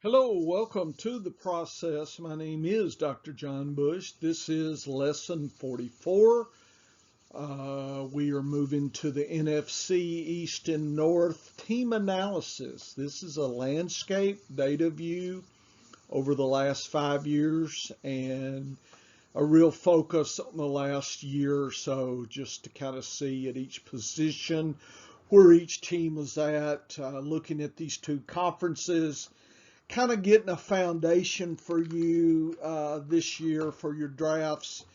Hello, welcome to the process. My name is Dr. John Bush. This is lesson 44. We are moving to the Nfc East and North team analysis. This is a landscape data view over the last 5 years and a real focus on the last year or so just to kind of see at each position where each team is at, looking at these two conferences, kind of getting a foundation for you this year for your drafts.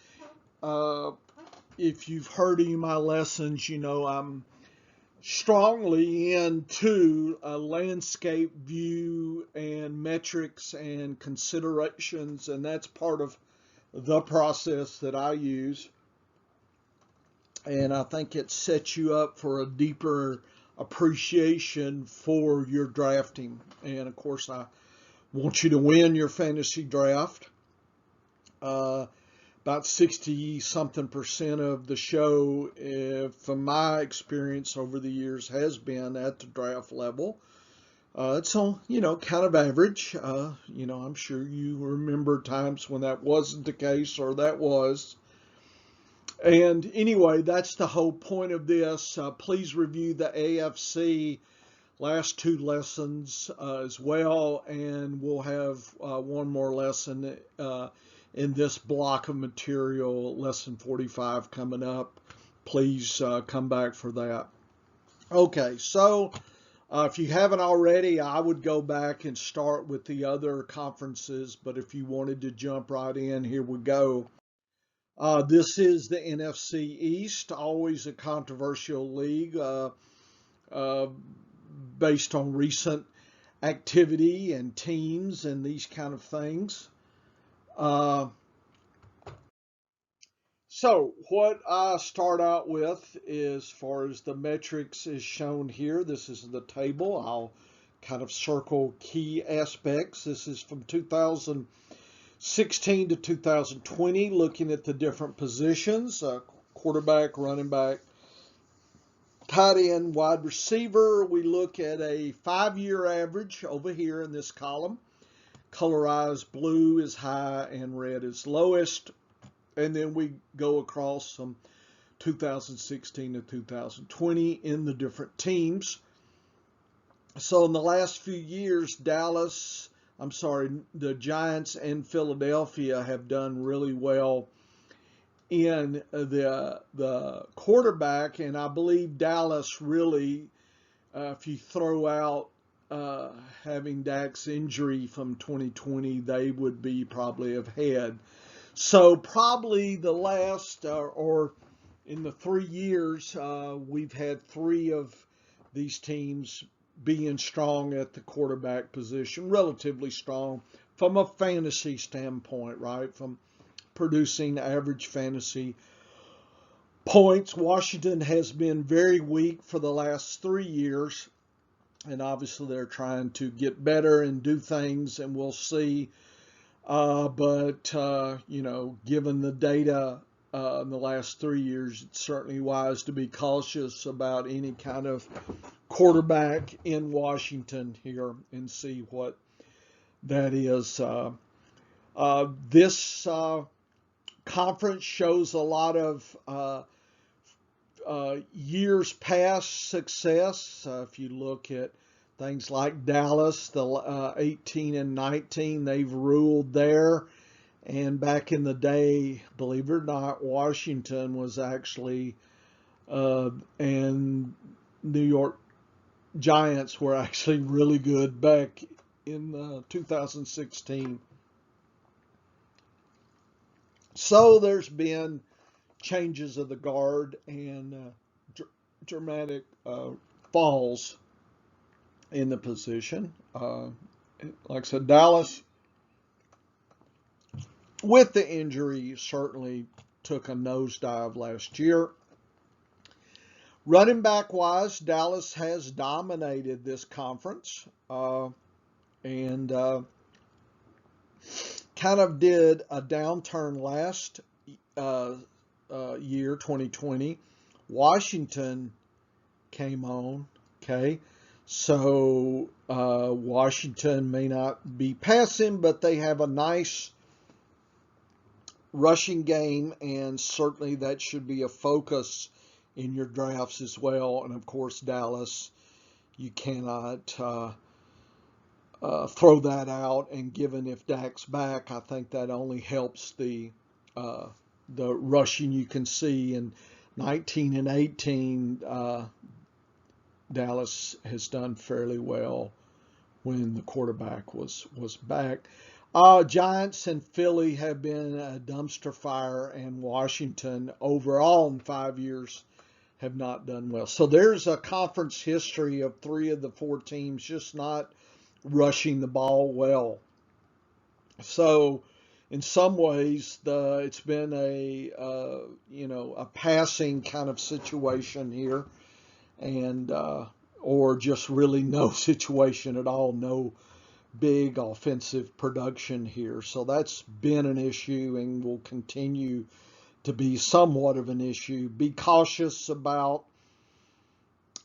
If you've heard any of my lessons, you know I'm strongly into a landscape view and metrics and considerations, and that's part of the process that I use. And I think it sets you up for a deeper appreciation for your drafting. And of course, I want you to win your fantasy draft. About 60 something percent of the show, from my experience over the years, has been at the draft level. It's on, kind of average. I'm sure you remember times when that wasn't the case or that was. And anyway, that's the whole point of this. Please review the AFC last two lessons as well, and we'll have one more lesson in this block of material, lesson 45, coming up. Please come back for that. Okay, so if you haven't already, I would go back and start with the other conferences, but if you wanted to jump right in, here we go. This is the NFC East, always a controversial league based on recent activity and teams and these kind of things. So what I start out with, as far as the metrics is shown here, this is the table. I'll kind of circle key aspects. This is from 2016 to 2020, looking at the different positions, quarterback, running back, tight end, wide receiver. We look at a 5-year average over here in this column. Colorized blue is high and red is lowest. And then we go across from 2016 to 2020 in the different teams. So in the last few years, the Giants and Philadelphia have done really well in the quarterback, and I believe Dallas really, if you throw out having Dak's injury from 2020, they would be probably ahead. So probably the last, or in the 3 years, we've had 3 of these teams being strong at the quarterback position, relatively strong from a fantasy standpoint, right? From producing average fantasy points. Washington has been very weak for the last 3 years, and obviously they're trying to get better and do things, and we'll see. But given the data in the last 3 years, it's certainly wise to be cautious about any kind of quarterback in Washington here and see what that is. This conference shows a lot of years past success. If you look at things like Dallas, the 18 and 19, they've ruled there. And back in the day, believe it or not, Washington was actually, and New York Giants were actually really good back in 2016. So there's been changes of the guard and dramatic falls in the position. Like I said, Dallas, with the injury, certainly took a nosedive last year. Running back wise, Dallas has dominated this conference and kind of did a downturn last year, 2020. Washington came on, okay? So Washington may not be passing, but they have a nice rushing game, and certainly that should be a focus in your drafts as well. And of course, Dallas, you cannot throw that out. And given if Dak's back, I think that only helps the rushing you can see. In 19 and 18, Dallas has done fairly well when the quarterback was back. Giants and Philly have been a dumpster fire, and Washington overall in 5 years have not done well. So there's a conference history of 3 of the 4 teams just not rushing the ball well. So in some ways, it's been a passing kind of situation here, and or just really no situation at all, no big offensive production here. So that's been an issue and will continue to be somewhat of an issue. Be cautious about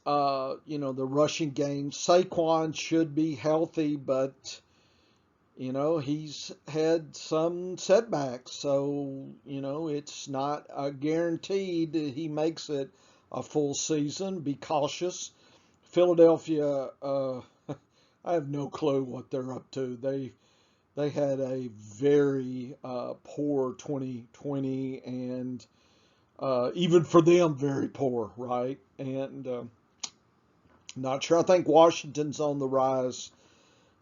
the rushing game. Saquon should be healthy, but he's had some setbacks, so it's not a guaranteed that he makes it a full season. Be cautious. Philadelphia, I have no clue what they're up to. They had a very poor 2020, and even for them, very poor, right? And not sure. I think Washington's on the rise,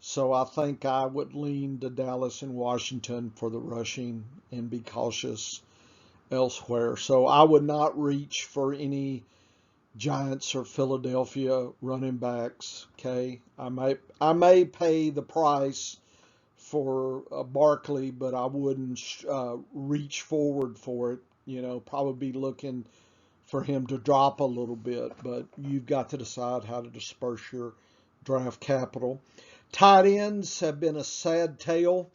so I think I would lean to Dallas and Washington for the rushing and be cautious elsewhere. So I would not reach for any Giants or Philadelphia running backs. Okay, I may pay the price for Barkley, but I wouldn't reach forward for it. Probably be looking for him to drop a little bit, but you've got to decide how to disperse your draft capital. Tight ends have been a sad tale.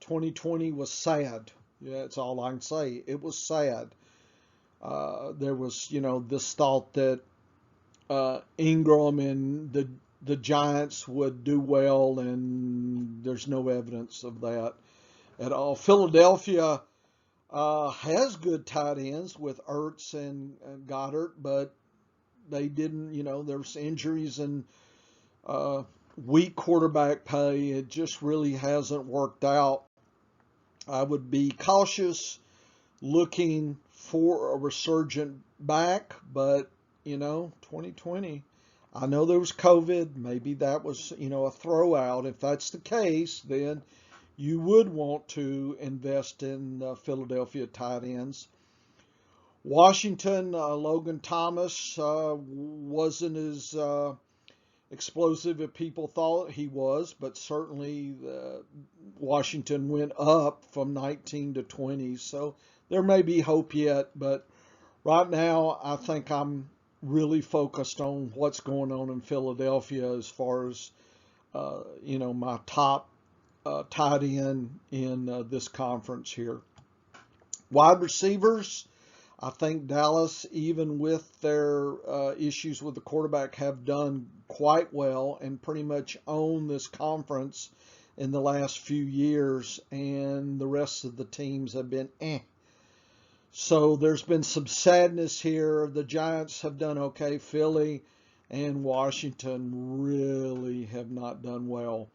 2020 was sad. Yeah, that's all I can say. It was sad. There was, this thought that Ingram and the Giants would do well, and there's no evidence of that at all. Philadelphia has good tight ends with Ertz and Goddard, but they didn't, there's injuries and weak quarterback play. It just really hasn't worked out. I would be cautious looking for a resurgent back, but 2020, I know there was COVID. Maybe that was, a throw out. If that's the case, then you would want to invest in Philadelphia tight ends. Washington, Logan Thomas wasn't as explosive as people thought he was, but certainly Washington went up from 19 to 20. So there may be hope yet, but right now I think I'm really focused on what's going on in Philadelphia as far as my top tight end in this conference here. Wide receivers, I think Dallas, even with their issues with the quarterback, have done quite well and pretty much own this conference in the last few years, and the rest of the teams have been So there's been some sadness here. The Giants have done okay. Philly and Washington really have not done well.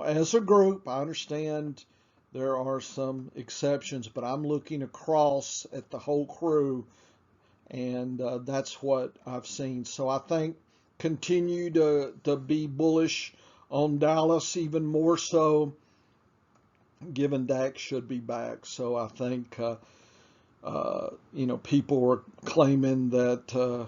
As a group, I understand there are some exceptions, but I'm looking across at the whole crew, and that's what I've seen. So I think continue to be bullish on Dallas, even more so given Dak should be back. So I think, people were claiming that,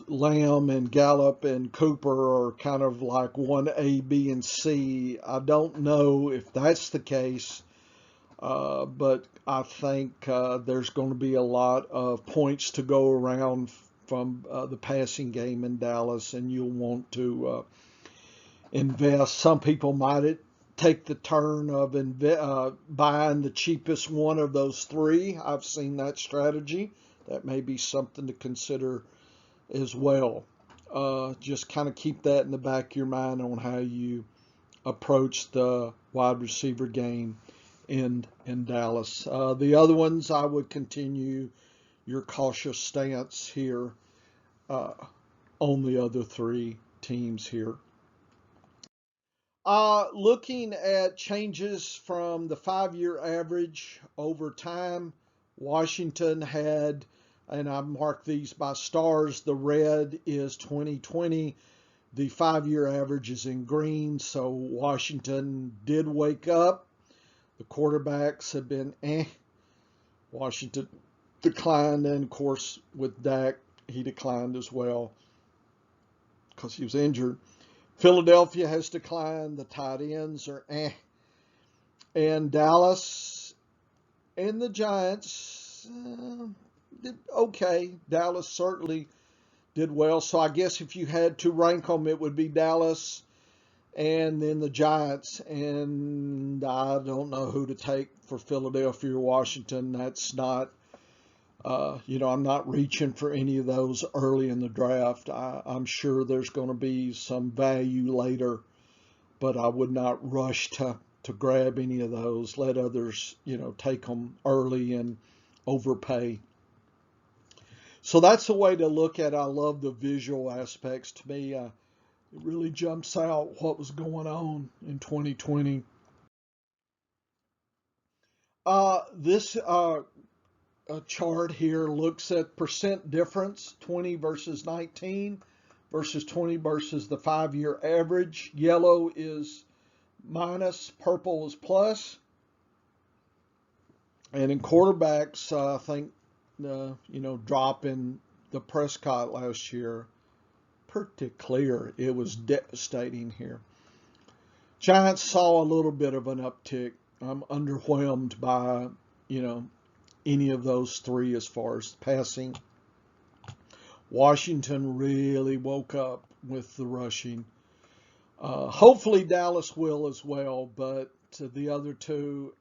Lamb and Gallup and Cooper are kind of like 1A, B, and C. I don't know if that's the case, but I think there's going to be a lot of points to go around from the passing game in Dallas, and you'll want to invest. Some people might take the turn of buying the cheapest one of those 3. I've seen that strategy. That may be something to consider as well. just kind of keep that in the back of your mind on how you approach the wide receiver game in Dallas. The other ones, I would continue your cautious stance here on the other three teams here. Looking at changes from the 5-year average over time, Washington had, and I marked these by stars, the red is 2020, the 5-year average is in green, so Washington did wake up. The quarterbacks have been Washington declined, and of course with Dak, he declined as well because he was injured. Philadelphia has declined. The tight ends are And Dallas and the Giants did okay. Dallas certainly did well. So I guess if you had to rank them, it would be Dallas and then the Giants. And I don't know who to take for Philadelphia or Washington. That's not, I'm not reaching for any of those early in the draft. I'm sure there's going to be some value later, but I would not rush to grab any of those. Let others, take them early and overpay. So that's the way to look at it. I love the visual aspects. To me, it really jumps out what was going on in 2020. This chart here looks at percent difference, 20 versus 19 versus 20 versus the 5-year average. Yellow is minus, purple is plus. And in quarterbacks, I think, drop in the Prescott last year, pretty clear. It was devastating here. Giants saw a little bit of an uptick. I'm underwhelmed by, any of those three as far as passing. Washington really woke up with the rushing. Hopefully Dallas will as well, but the other two,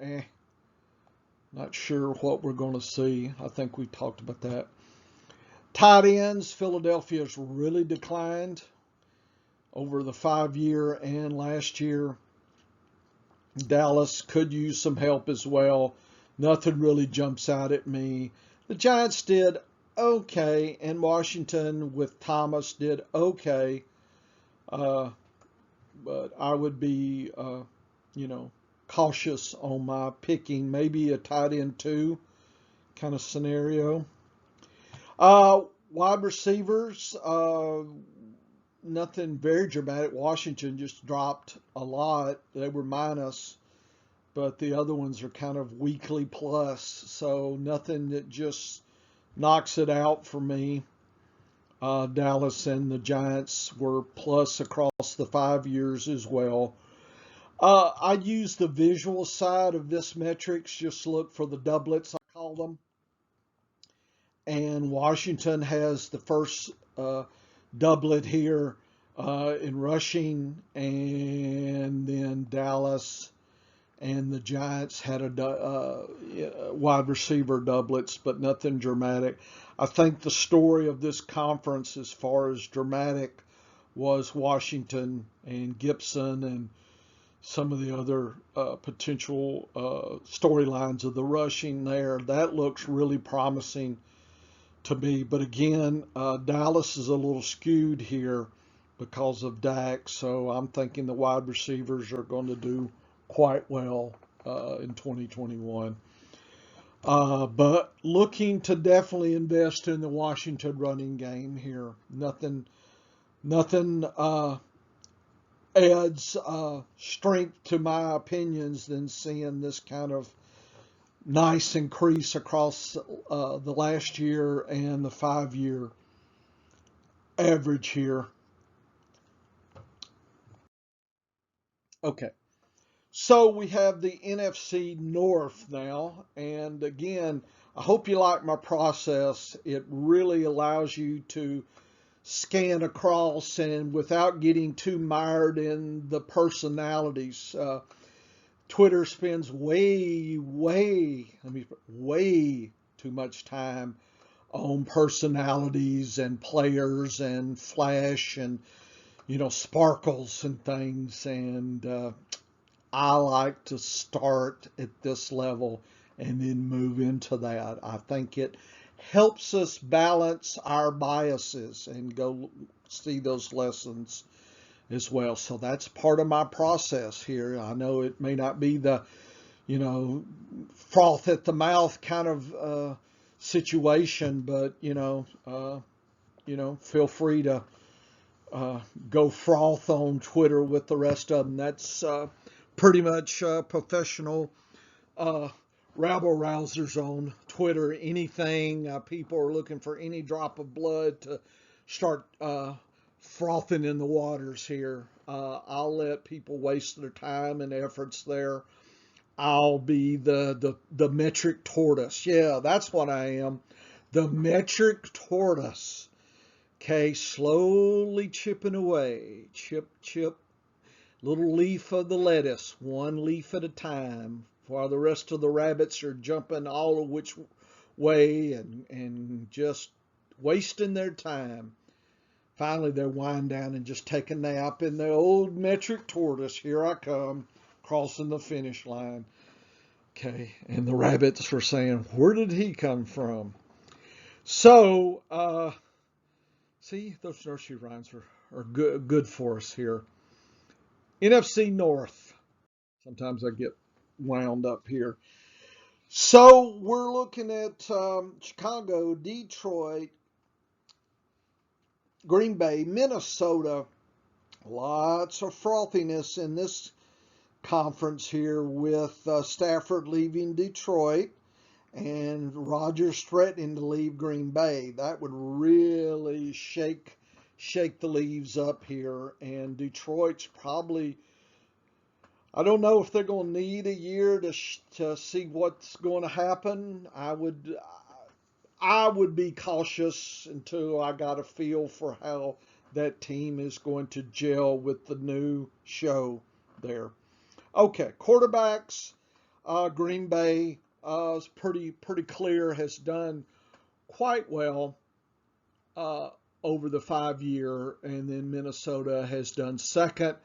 not sure what we're going to see. I think we talked about that. Tight ends, Philadelphia's really declined over the 5-year and last year. Dallas could use some help as well. Nothing really jumps out at me. The Giants did okay, and Washington with Thomas did okay. But I would be, cautious on my picking. Maybe a tight end 2 kind of scenario. Wide receivers, nothing very dramatic. Washington just dropped a lot. They were minus, but the other ones are kind of weekly plus. So nothing that just knocks it out for me. Dallas and the Giants were plus across the 5 years as well. I use the visual side of this metrics. Just look for the doublets, I call them. And Washington has the first doublet here in rushing, and then Dallas and the Giants had a wide receiver doublets, but nothing dramatic. I think the story of this conference as far as dramatic was Washington and Gibson and some of the other potential storylines of the rushing there. That looks really promising to me. But again, Dallas is a little skewed here because of Dak. So I'm thinking the wide receivers are going to do quite well in 2021. But looking to definitely invest in the Washington running game here. Nothing adds strength to my opinions than seeing this kind of nice increase across the last year and the 5-year average here. Okay. So we have the NFC North now. And again, I hope you like my process. It really allows you to scan across and without getting too mired in the personalities. Twitter spends way too much time on personalities and players and flash and, sparkles and things. And I like to start at this level and then move into that. I think it helps us balance our biases and go see those lessons as well. So that's part of my process here. I know it may not be the, froth at the mouth kind of situation, but feel free to go froth on Twitter with the rest of them. That's pretty much professional rabble rousers on Twitter. Anything people are looking for any drop of blood to start frothing in the waters here. I'll let people waste their time and efforts there. I'll be the metric tortoise. Yeah, that's what I am. The metric tortoise. Okay, slowly chipping away. Chip, chip. Little leaf of the lettuce, one leaf at a time, while the rest of the rabbits are jumping all of which way and just wasting their time. Finally, they're wind down and just take a nap. And the old metric tortoise, here I come, crossing the finish line. Okay, and the rabbits are saying, where did he come from? So, see, those nursery rhymes are good for us here. Nfc North. Sometimes I get wound up here. So we're looking at Chicago, Detroit, Green Bay, Minnesota. Lots of frothiness in this conference here with Stafford leaving Detroit and Rodgers threatening to leave Green Bay. That would really shake the leaves up here. And Detroit's probably, I don't know if they're going to need a year to see what's going to happen. I would be cautious until I got a feel for how that team is going to gel with the new show there. Okay, quarterbacks. Green Bay is pretty clear, has done quite well over the 5 year, and then Minnesota has done second.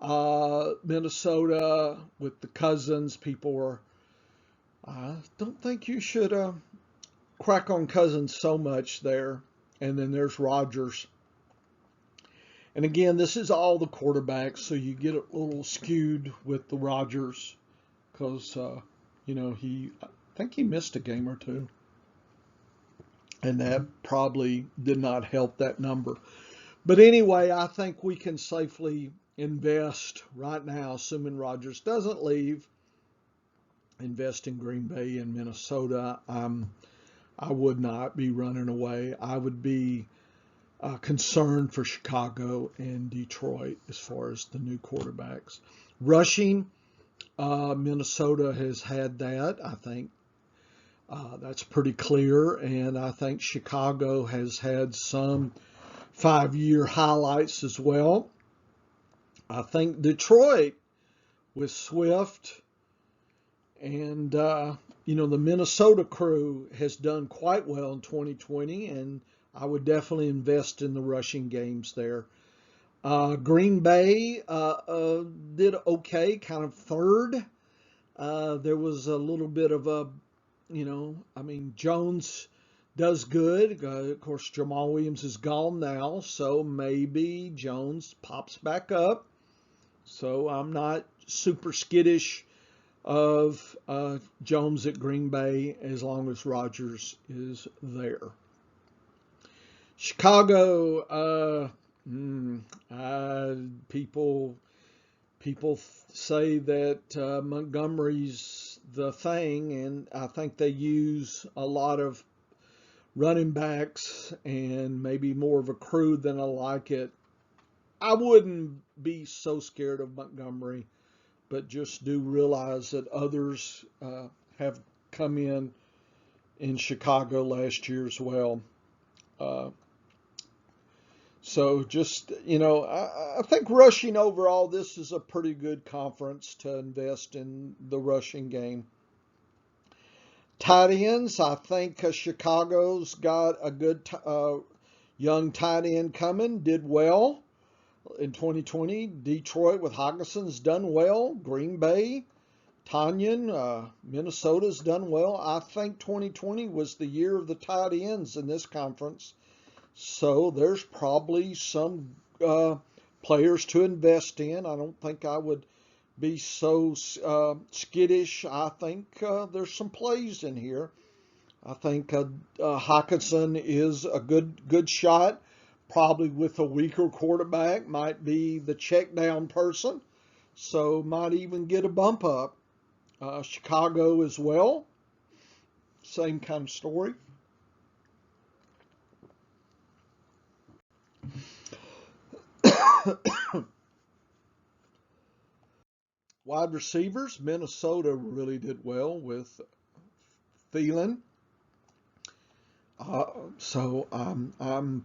Minnesota with the Cousins, people are, I don't think you should crack on Cousins so much there. And then there's Rodgers. And again, this is all the quarterbacks, so you get a little skewed with the Rodgers because, I think he missed a game or two. And that probably did not help that number. But anyway, I think we can safely invest right now, assuming Rodgers doesn't leave, invest in Green Bay and Minnesota. I would not be running away. I would be concerned for Chicago and Detroit as far as the new quarterbacks. Rushing, Minnesota has had that. I think that's pretty clear. And I think Chicago has had some 5-year highlights as well. I think Detroit with Swift and, the Minnesota crew has done quite well in 2020, and I would definitely invest in the rushing games there. Green Bay did okay, kind of third. There was a little bit of a, Jones does good. Of course, Jamal Williams is gone now, so maybe Jones pops back up. So I'm not super skittish of Jones at Green Bay as long as Rodgers is there. Chicago, people say that Montgomery's the thing, and I think they use a lot of running backs and maybe more of a crew than I like it. I wouldn't be so scared of Montgomery, but just do realize that others have come in Chicago last year as well. So just, I think rushing overall, this is a pretty good conference to invest in the rushing game. Tight ends, I think Chicago's got a good young tight end coming, did well in 2020. Detroit with Hawkinson's done well. Green Bay, Tanyan, Minnesota's done well. I think 2020 was the year of the tight ends in this conference. So there's probably some players to invest in. I don't think I would be so skittish. I think there's some plays in here. I think Hawkinson is a good shot. Probably with a weaker quarterback, might be the check down person. So might even get a bump up. Chicago as well. Same kind of story. Wide receivers, Minnesota really did well with Thielen. So I'm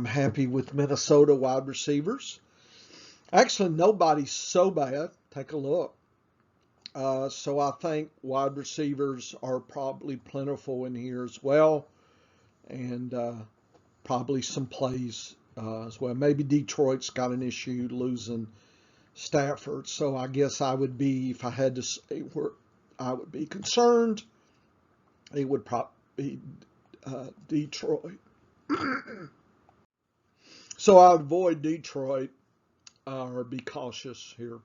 happy with Minnesota wide receivers. Actually, nobody's so bad. Take a look. So I think wide receivers are probably plentiful in here as well, and probably some plays as well. Maybe Detroit's got an issue losing Stafford, so I guess I would be, if I had to say where I would be concerned, it would probably be Detroit. So I would avoid Detroit or be cautious here.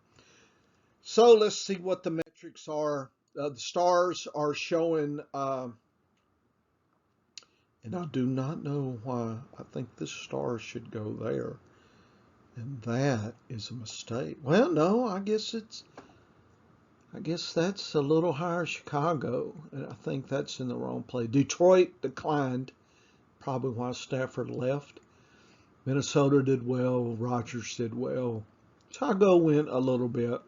So let's see what the metrics are. The stars are showing, and I do not know why I think this star should go there. And that is a mistake. Well, no, I guess that's a little higher Chicago, and I think that's in the wrong place. Detroit declined, probably why Stafford left. Minnesota did well. Rodgers did well. Chicago went a little bit.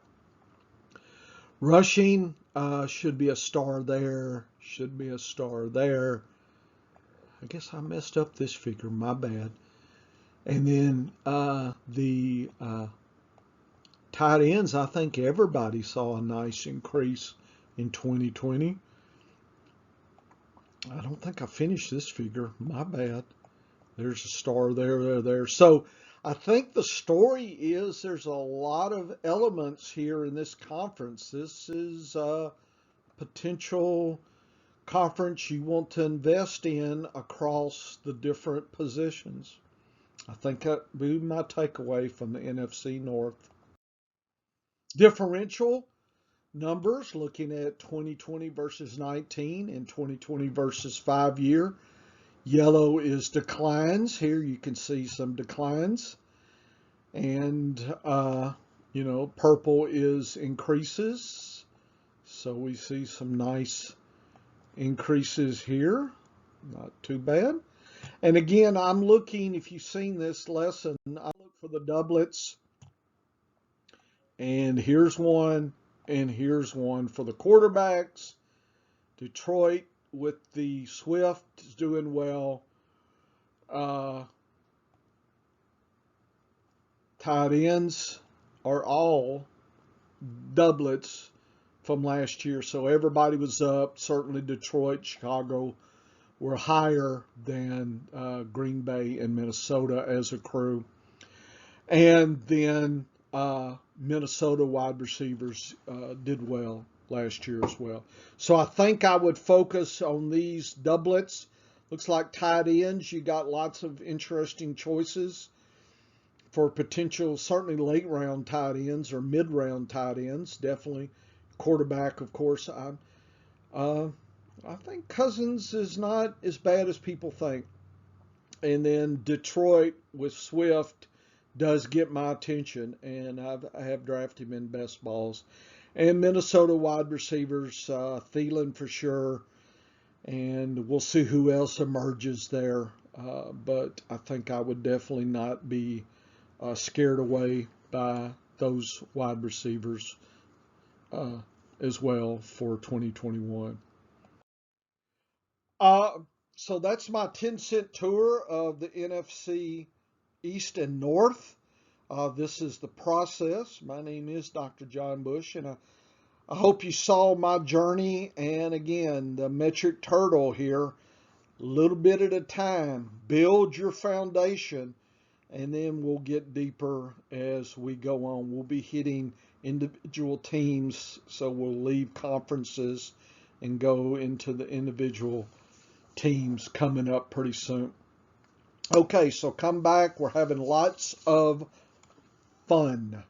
Rushing should be a star there. Should be a star there. I guess I messed up this figure. My bad. And then the tight ends, I think everybody saw a nice increase in 2020. I don't think I finished this figure. My bad. There's a star there. So I think the story is there's a lot of elements here in this conference. This is a potential conference you want to invest in across the different positions. I think that would be my takeaway from the NFC North. Differential numbers, looking at 2020 versus 19 and 2020 versus 5 year. Yellow is declines. Here you can see some declines. And, purple is increases. So we see some nice increases here. Not too bad. And again, I'm looking, if you've seen this lesson, I look for the doublets. And here's one, and here's one for the quarterbacks. Detroit with the Swift is doing well. Tight ends are all doublets from last year. So everybody was up. Certainly Detroit, Chicago were higher than Green Bay and Minnesota as a crew. And then Minnesota wide receivers did well last year as well. So I think I would focus on these doublets. Looks like tight ends, you got lots of interesting choices for potential, certainly late round tight ends or mid round tight ends. Definitely quarterback, of course. I think Cousins is not as bad as people think. And then Detroit with Swift does get my attention, and I have drafted him in best balls. And Minnesota wide receivers, Thielen for sure, and we'll see who else emerges there. But I think I would definitely not be scared away by those wide receivers as well for 2021. So that's my 10-cent tour of the NFC East and North. This is the process. My name is Dr. John Bush, and I hope you saw my journey. And again, the metric turtle here, a little bit at a time. Build your foundation, and then we'll get deeper as we go on. We'll be hitting individual teams, so we'll leave conferences and go into the individual teams coming up pretty soon. Okay, so come back. We're having lots of fun.